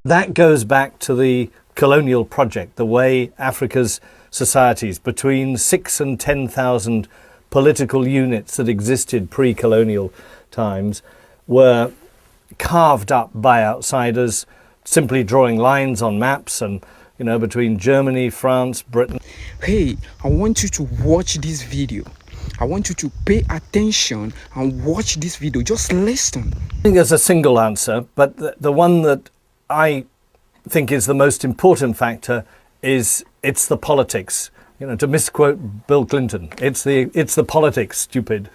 That goes back to the colonial project, the way Africa's societies, between 6,000 and 10,000 political units that existed pre-colonial times, were carved up by outsiders, simply drawing lines on maps and, you know, between Germany, France, Britain. Hey, I want you to watch this video. I want you to pay attention and watch this video. Just listen. I think there's a single answer, but the one that I think is the most important factor is it's the politics. You know, to misquote Bill Clinton, it's the politics, stupid.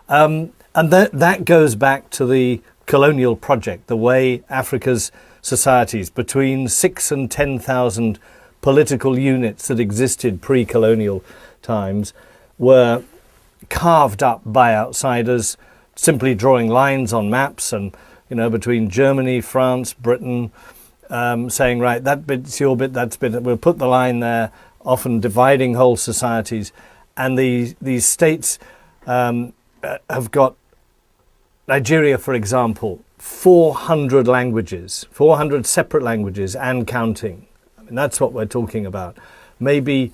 And that goes back to the colonial project, the way Africa's societies, between 6,000 and 10,000 political units that existed pre-colonial times, were carved up by outsiders, simply drawing lines on maps and, you know, between Germany, France, Britain, saying, right, that bit's your bit, that's bit, we'll put the line there, often dividing whole societies. And these states have got, Nigeria, for example, 400 languages, 400 separate languages and counting. I mean, that's what we're talking about. Maybe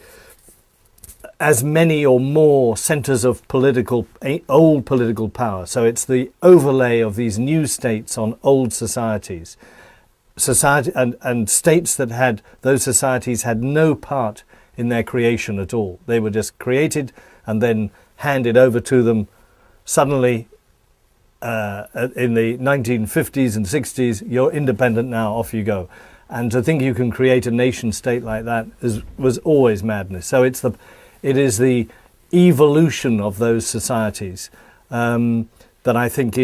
as many or more centers of old political power. So it's the overlay of these new states on old societies. And states that had, those societies had no part in their creation at all. They were just created and then handed over to them suddenly in the 1950s and 60s. You're independent now, off you go. And to think you can create a nation state like that was always madness. So it is the evolution of those societies that I think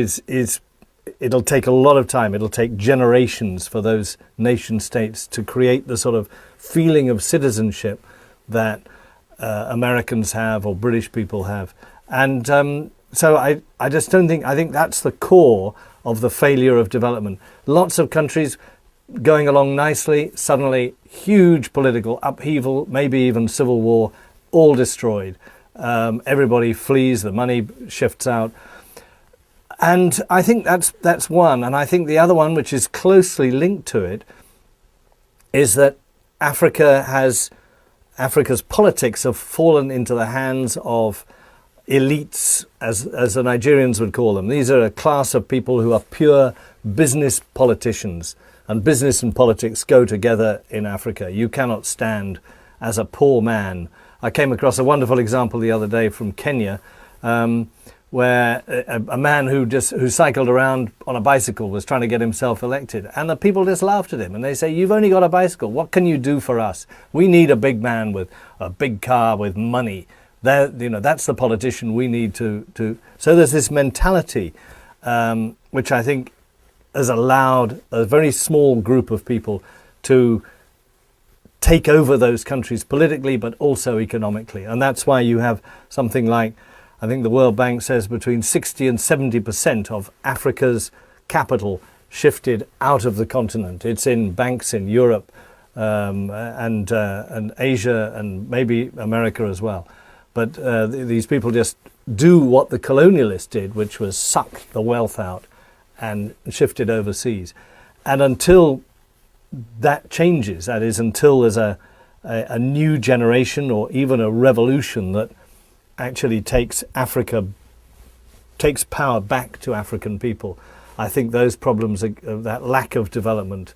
it'll take a lot of time. It'll take generations for those nation states to create the sort of feeling of citizenship that Americans have or British people have. And so I just don't think, I think that's the core of the failure of development. Lots of countries going along nicely, suddenly huge political upheaval, maybe even civil war, all destroyed. Everybody flees, the money shifts out. And I think that's one. And I think the other one, which is closely linked to it, is that Africa's politics have fallen into the hands of elites, as the Nigerians would call them. These are a class of people who are pure business politicians, and business and politics go together in Africa. You cannot stand as a poor man. I came across a wonderful example the other day from Kenya, where a man who cycled around on a bicycle was trying to get himself elected, and the people just laughed at him and they say, "You've only got a bicycle. What can you do for us? We need a big man with a big car with money. You know, that's the politician we need to." So there's this mentality, which I think has allowed a very small group of people to take over those countries politically, but also economically. And that's why you have something like, I think the World Bank says, between 60 and 70% of Africa's capital shifted out of the continent. It's in banks in Europe and Asia and maybe America as well. But these people just do what the colonialists did, which was suck the wealth out and shift it overseas. And until that changes, that is, until there's a new generation or even a revolution that actually takes power back to African people, I think those problems, that lack of development,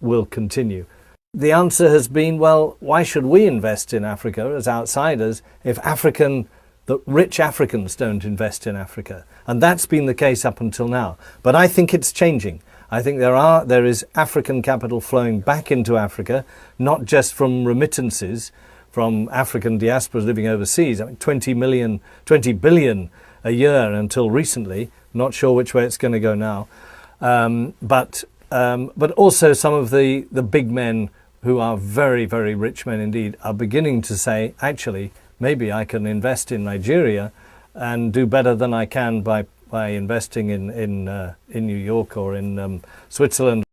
will continue. The answer has been, well, why should we invest in Africa as outsiders if the rich Africans don't invest in Africa? And that's been the case up until now. But I think it's changing. I think there is African capital flowing back into Africa, not just from remittances from African diasporas living overseas. I mean, 20 billion a year until recently. Not sure which way it's going to go now. But also some of the big men who are very, very rich men indeed are beginning to say, actually, maybe I can invest in Nigeria and do better than I can by investing in New York or in Switzerland.